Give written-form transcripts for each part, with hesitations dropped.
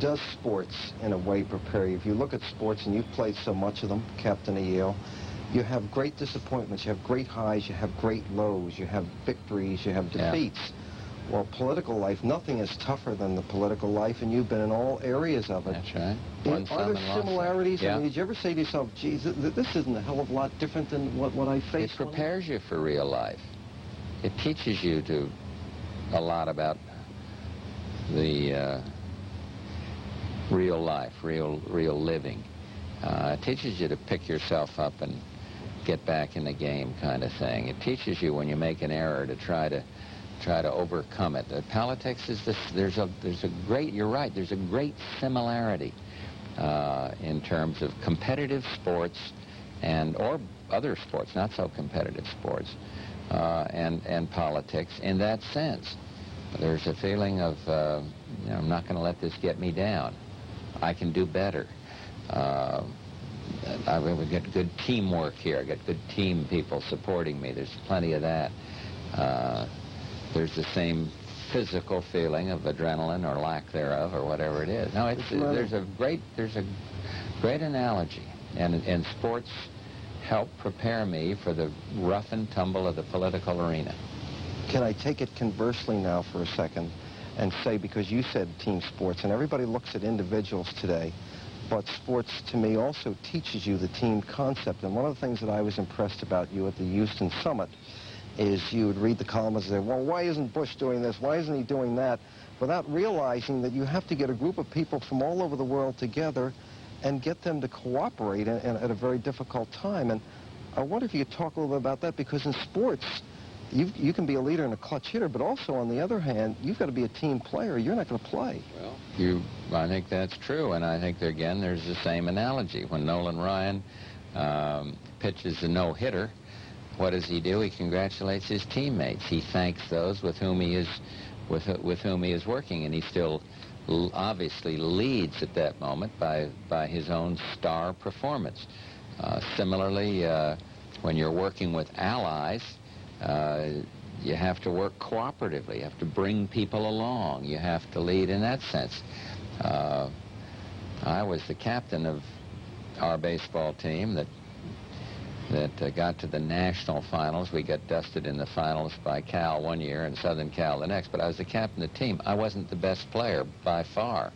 does sports, in a way, prepare you? If you look at sports, and you've played so much of them, captain of Yale, you have great disappointments, you have great highs, you have great lows, you have victories, you have defeats. Yeah. Well, political life, nothing is tougher than the political life, and you've been in all areas of it. That's right. Are there similarities? Yeah. I mean, did you ever say to yourself, geez, this isn't a hell of a lot different than what I face? It prepares you for real life. It teaches you a lot about the real life, real living. It teaches you to pick yourself up and get back in the game, kind of thing. It teaches you when you make an error to try to overcome it. Politics is this. There's a great. You're right. There's a great similarity in terms of competitive sports or other sports, not so competitive sports, and politics in that sense. There's a feeling of I'm not going to let this get me down. I can do better. We get good teamwork here. I got good team people supporting me. There's plenty of that. There's the same physical feeling of adrenaline or lack thereof or whatever it is. No, there's a great analogy, and sports help prepare me for the rough and tumble of the political arena. Can I take it conversely now for a second and say, because you said team sports, and everybody looks at individuals today, but sports to me also teaches you the team concept. And one of the things that I was impressed about you at the Houston Summit is you would read the columns and say, well, why isn't Bush doing this? Why isn't he doing that? Without realizing that you have to get a group of people from all over the world together and get them to cooperate at a very difficult time. And I wonder if you could talk a little bit about that, because in sports, you can be a leader and a clutch hitter, but also, on the other hand, you've got to be a team player. You're not going to play. Well, I think that's true, and I think, again, there's the same analogy. When Nolan Ryan pitches a no-hitter, what does he do? He congratulates his teammates. He thanks those with whom he is working, and he still obviously leads at that moment by his own star performance. Similarly, when you're working with allies, you have to work cooperatively. You have to bring people along. You have to lead in that sense. I was the captain of our baseball team that got to the national finals. We got dusted in the finals by Cal one year and Southern Cal the next, but I was the captain of the team. I wasn't the best player by far,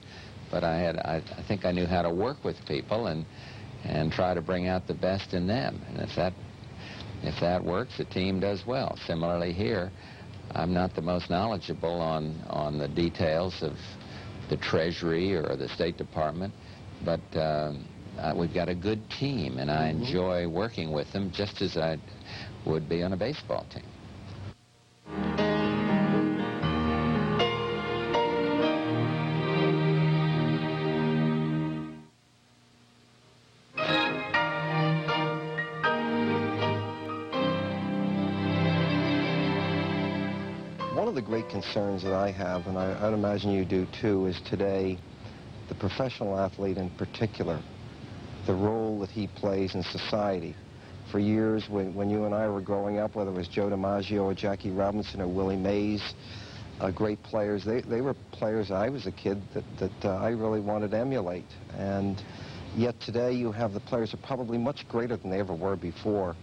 but I think I knew how to work with people and try to bring out the best in them. And if that works, the team does well. Similarly here, I'm not the most knowledgeable on the details of the Treasury or the State Department, but we've got a good team, and I enjoy working with them just as I would be on a baseball team. One of the great concerns that I have, and I'd imagine you do too, is today the professional athlete in particular, the role that he plays in society. For years, when you and I were growing up, whether it was Joe DiMaggio or Jackie Robinson or Willie Mays, great players, they were players I was a kid that I really wanted to emulate. And yet today you have the players are probably much greater than they ever were before.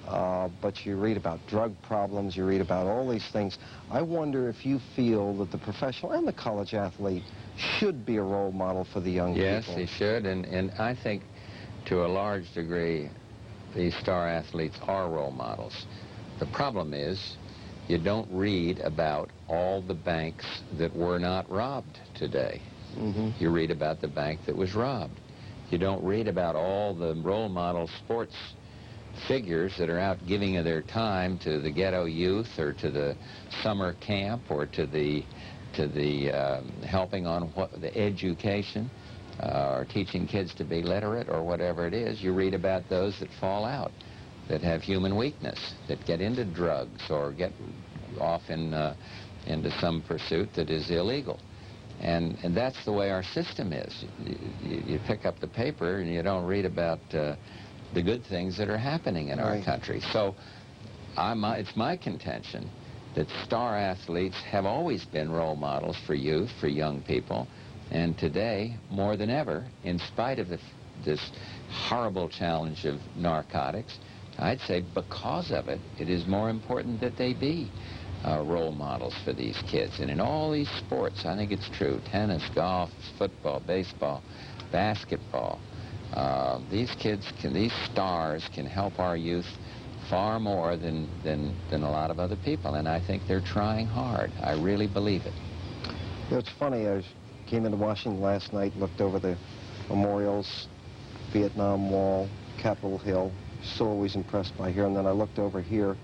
But you read about drug problems, you read about all these things. I wonder if you feel that the professional and the college athlete should be a role model for the young people. Yes, he should, and I think to a large degree these star athletes are role models. The problem is you don't read about all the banks that were not robbed today. You read about the bank that was robbed. You don't read about all the role model sports figures that are out giving of their time to the ghetto youth or to the summer camp or to the helping on the education or teaching kids to be literate or whatever it is. You read about those that fall out, that have human weakness, that get into drugs or get off into some pursuit that is illegal. And that's the way our system is. You pick up the paper and you don't read about the good things that are happening in our country. So it's my contention that star athletes have always been role models for youth, for young people, And today, more than ever, in spite of this horrible challenge of narcotics, I'd say because of it, it is more important that they be role models for these kids. And in all these sports, I think it's true, tennis, golf, football, baseball, basketball, these kids these stars can help our youth far more than a lot of other people. And I think they're trying hard. I really believe it. You know, it's funny, came into Washington last night, looked over the memorials, Vietnam Wall, Capitol Hill. So always impressed by here. And then I looked over here.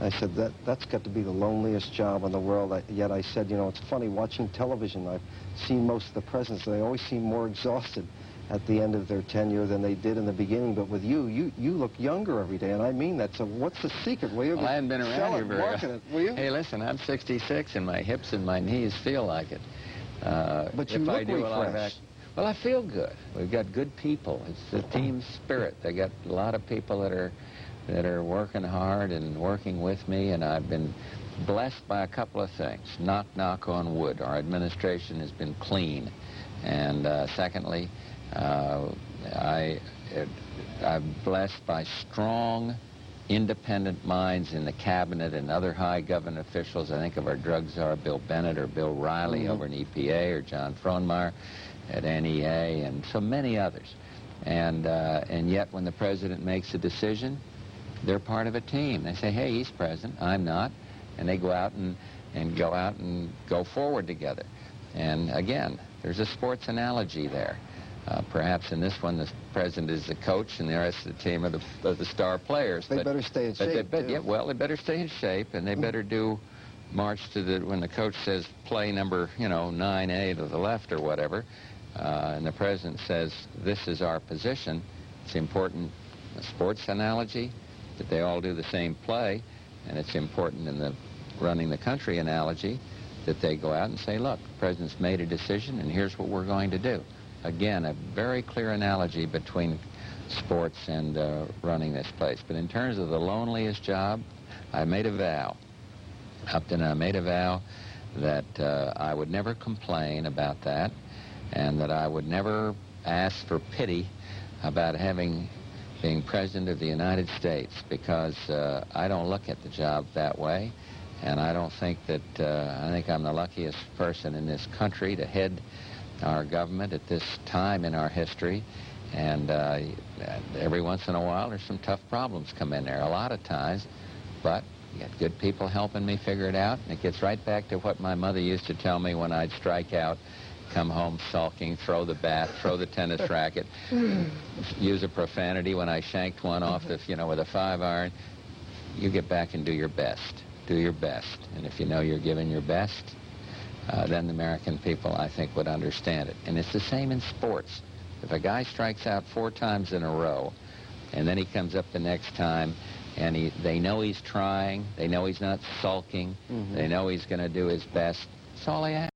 I said, that's got to be the loneliest job in the world. Yet I said, you know, it's funny, watching television, I've seen most of the presidents. They always seem more exhausted at the end of their tenure than they did in the beginning. But with you look younger every day. And I mean that. So what's the secret? Will you well, I haven't been around here very long. Will you? Hey, listen, I'm 66, and my hips and my knees feel like it. But you look refreshed. Well, I feel good. We've got good people. It's the team spirit. They got a lot of people that are working hard and working with me, and I've been blessed by a couple of things. Knock, knock on wood. Our administration has been clean. And secondly, I'm blessed by strong, independent minds in the cabinet and other high government officials. I think of our drug czar, Bill Bennett, or Bill Riley over in EPA, or John Frohnmeyer at NEA, and so many others. And yet when the president makes a decision, they're part of a team. They say, hey, he's president, I'm not. And they go out and go forward together. And again, there's a sports analogy there. Perhaps in this one, the president is the coach, and the rest of the team are the star players. They better stay in shape, yeah, well, they better stay in shape, and they better march to when the coach says play number, 9A to the left or whatever, and the president says, this is our position. It's important, a sports analogy, that they all do the same play, and it's important in the running the country analogy that they go out and say, look, the president's made a decision, and here's what we're going to do. Again, a very clear analogy between sports and running this place. But in terms of the loneliest job, I made a vow. Upton, I made a vow that I would never complain about that, and that I would never ask for pity about being President of the United States, because I don't look at the job that way, and I don't think that, I think I'm the luckiest person in this country to head our government at this time in our history, and every once in a while there's some tough problems come in there, a lot of times, but you got good people helping me figure it out, and it gets right back to what my mother used to tell me when I'd strike out, come home sulking, throw the bat, throw the tennis racket, use a profanity when I shanked one off the, with a 5-iron. You get back and do your best. Do your best. And if you know you're giving your best, then the American people, I think, would understand it. And it's the same in sports. If a guy strikes out 4 times in a row, and then he comes up the next time, and they know he's trying, they know he's not sulking, they know he's going to do his best, that's all they ask.